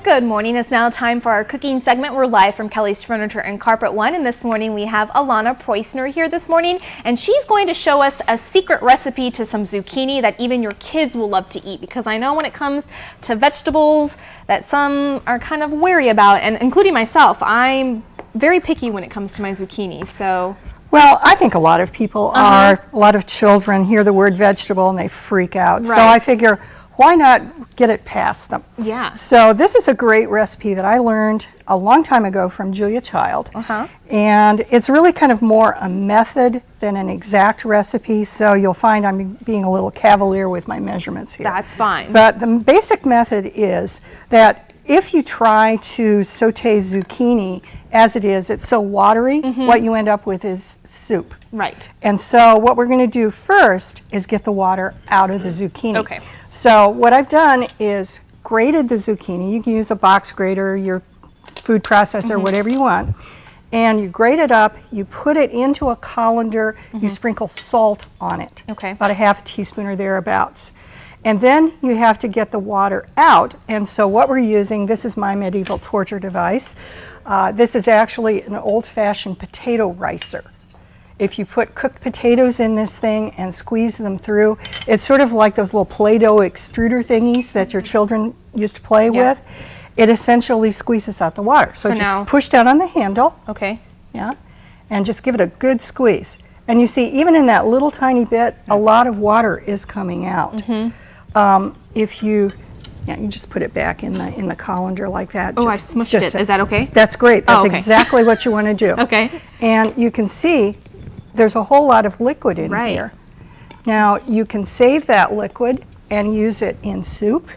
Good morning. It's now time for our cooking segment. We're live from Kelly's Furniture and Carpet One, and this morning we have Alana Preussner here this morning, and she's going to show us a secret recipe to some zucchini that even your kids will love to eat, because I know when it comes to vegetables that some are kind of wary about, and including myself, I'm very picky when it comes to my zucchini. So, well, I think a lot of people are. A lot of children hear the word vegetable and they freak out. Right. So I figure, why not get it past them? Yeah. So this is a great recipe that I learned a long time ago from Julia Child. And it's really kind of more a method than an exact recipe, so you'll find I'm being a little cavalier with my measurements here. That's fine. But the basic method is that if you try to saute zucchini as it is, it's so watery, what you end up with is soup. Right. And so what we're going to do first is get the water out of the zucchini. Okay. So what I've done is grated the zucchini. You can use a box grater, your food processor, whatever you want. And you grate it up, you put it into a colander, you sprinkle salt on it. Okay. About a half a teaspoon or thereabouts. And then you have to get the water out. And so what we're using, this is my medieval torture device. This is actually an old-fashioned potato ricer. If you put cooked potatoes in this thing and squeeze them through, it's sort of like those little Play-Doh extruder thingies that your children used to play with. It essentially squeezes out the water. So just now, push down on the handle. Okay. Yeah. And just give it a good squeeze. And you see, even in that little tiny bit, a lot of water is coming out. If you, you just put it back in the colander like that. Oh, just, I smushed it. Is that okay? That's great. That's okay. exactly what you want to do. Okay. And you can see there's a whole lot of liquid in here. Now, you can save that liquid and use it in soup,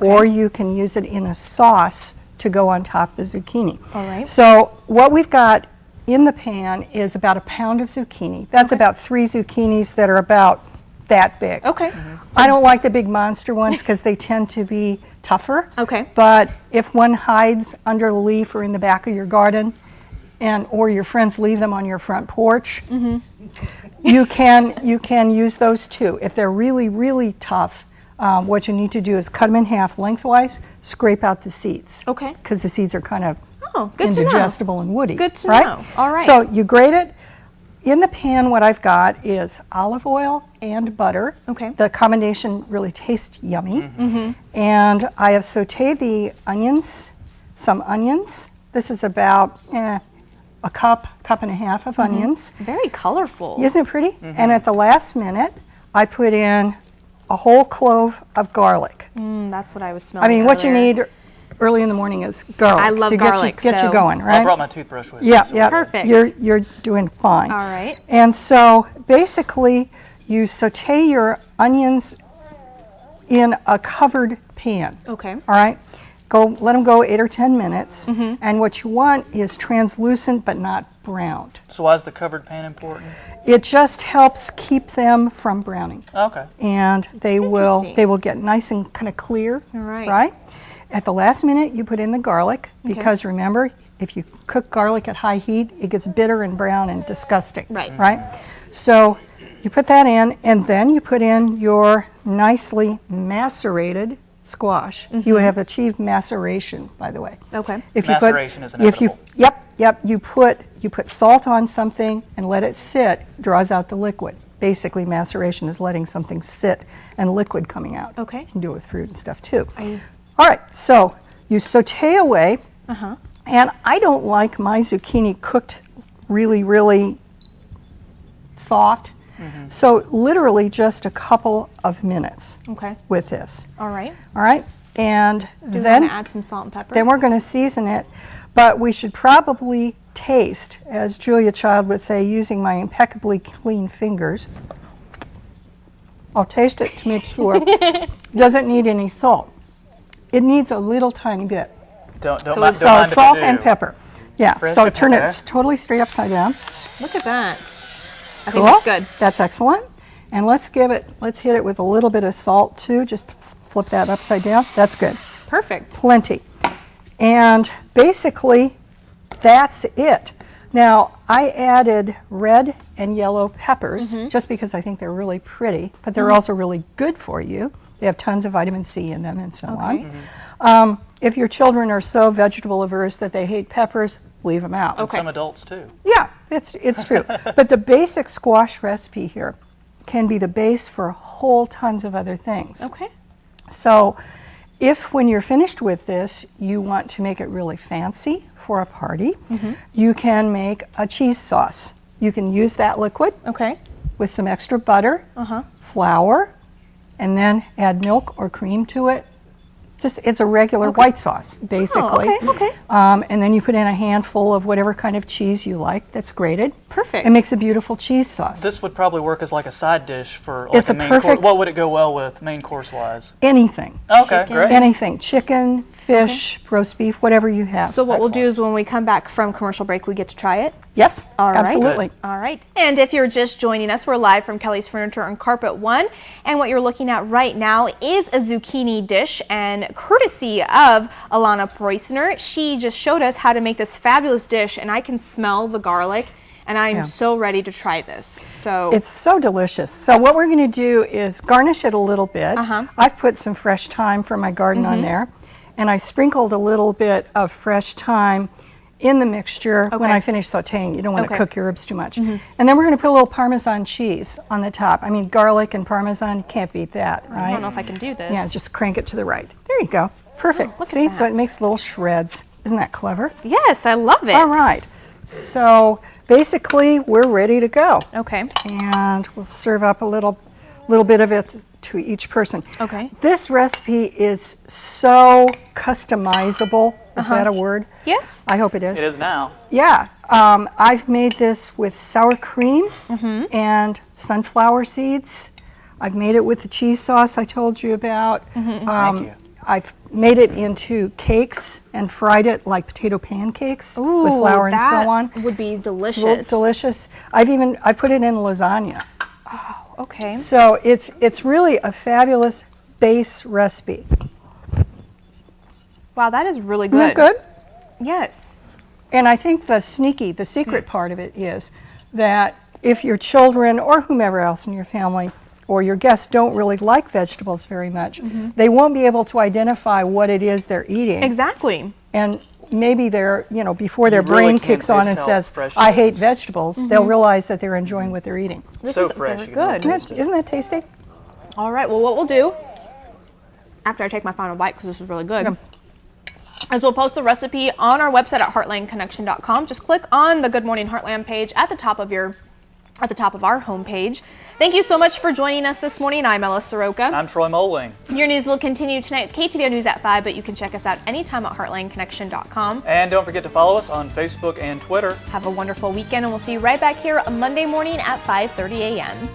or you can use it in a sauce to go on top of the zucchini. All right. So what we've got in the pan is about a pound of zucchini. That's about 3 zucchinis that are about that big. Okay. I don't like the big monster ones because they tend to be tougher. Okay. But if one hides under a leaf or in the back of your garden, or your friends leave them on your front porch, you can use those too. If they're really, really tough, what you need to do is cut them in half lengthwise, scrape out the seeds. Okay. Because the seeds are kind of good to know. indigestible and woody. Good to right? know. All right. So you grate it. In the pan, what I've got is olive oil and butter. Okay. The combination really tastes yummy. And I have sauteed the onions, some onions. This is about a cup and a half of onions. Very colorful. Isn't it pretty? And at the last minute, I put in a whole clove of garlic. That's what I was smelling. I mean, what you earlier. need early in the morning is garlic. I love to garlic, Get you so- going, right? I brought my toothbrush with me. Yeah, so yeah. Perfect. You're doing fine. All right. And so basically, you saute your onions in a covered pan. Okay. All right. Let them go 8 or 10 minutes. And what you want is translucent but not browned. So why is the covered pan important? It just helps keep them from browning. Okay. And they will get nice and kind of clear. All right. Right? At the last minute, you put in the garlic, because remember, if you cook garlic at high heat, it gets bitter and brown and disgusting. Right. Right? So you put that in, and then you put in your nicely macerated squash. You have achieved maceration, by the way. Okay. If Maceration is if you inevitable. you put salt on something and let it sit, draws out the liquid. Basically, maceration is letting something sit and liquid coming out. Okay. You can do it with fruit and stuff too. All right, so you saute away, and I don't like my zucchini cooked really, really soft. So literally just a couple of minutes with this. All right. All right, and Do then we want to add some salt and pepper? then we're going to season it, but we should probably taste, as Julia Child would say, using my impeccably clean fingers. I'll taste it to make sure. Doesn't need any salt. It needs a little tiny bit. Don't So mind, it's don't mind if Salt I do. and pepper. Yeah, Fresh so turn pepper. it totally straight upside down. Look at that. I Cool. think that's good. That's excellent. And let's hit it with a little bit of salt too. Just flip that upside down. That's good. Perfect. Plenty. And basically, that's it. Now, I added red and yellow peppers just because I think they're really pretty, but they're also really good for you. They have tons of vitamin C in them and so on. If your children are so vegetable averse that they hate peppers, leave them out. And some adults too. Yeah, it's true. But the basic squash recipe here can be the base for whole tons of other things. Okay. So if when you're finished with this, you want to make it really fancy for a party, you can make a cheese sauce. You can use that liquid Okay. with some extra butter, flour, and then add milk or cream to it. It's a regular white sauce, basically. okay. And then you put in a handful of whatever kind of cheese you like that's grated. Perfect. It makes a beautiful cheese sauce. This would probably work as like a side dish for like It's a a main course. perfect- What would it go well with main course wise? Anything. Okay, great. Anything. Chicken, fish, roast beef, whatever you have. So what we'll do is when we come back from commercial break, we get to try it. Yes, All right. absolutely. All right. And if you're just joining us, we're live from Kelly's Furniture and Carpet One. And what you're looking at right now is a zucchini dish, and courtesy of Alana Preussner, she just showed us how to make this fabulous dish, and I can smell the garlic, and I'm so ready to try this. So It's so delicious. So what we're going to do is garnish it a little bit. I've put some fresh thyme from my garden on there, and I sprinkled a little bit of fresh thyme in the mixture when I finish sauteing. You don't want to cook your herbs too much. And then we're going to put a little Parmesan cheese on the top. I mean, garlic and Parmesan, you can't beat that, right? I don't know if I can do this. Yeah, just crank it to the right. There you go. Perfect. look at See, so that. it makes little shreds. Isn't that clever? Yes, I love it. All right. So basically, we're ready to go. Okay. And we'll serve up a little bit of it to each person. Okay. This recipe is so customizable. Is that a word? Yes. I hope it is. It is now. Yeah. I've made this with sour cream and sunflower seeds. I've made it with the cheese sauce I told you about. Thank you. I've made it into cakes and fried it like potato pancakes with flour and so on. That would be It's delicious. delicious. I put it in lasagna. Okay. So it's really a fabulous base recipe. Wow, that is really Isn't good. that good? Yes. And I think the secret part of it is that if your children or whomever else in your family or your guests don't really like vegetables very much, they won't be able to identify what it is they're eating. Exactly. And maybe they're, before their You really brain can't kicks on taste and how says, fresh I it hate is. vegetables, they'll realize that they're enjoying what they're eating. This So is fresh, very you can good. taste it. Isn't that tasty? All right. Well, what we'll do after I take my final bite, because this is really good, is we'll post the recipe on our website at heartlandconnection.com. Just click on the Good Morning Heartland page at the top of our homepage. Thank you so much for joining us this morning. I'm Ella Soroka. I'm Troy Moling. Your news will continue tonight with KTVO News at 5, but you can check us out anytime at heartlandconnection.com. And don't forget to follow us on Facebook and Twitter. Have a wonderful weekend, and we'll see you right back here on Monday morning at 5:30 a.m.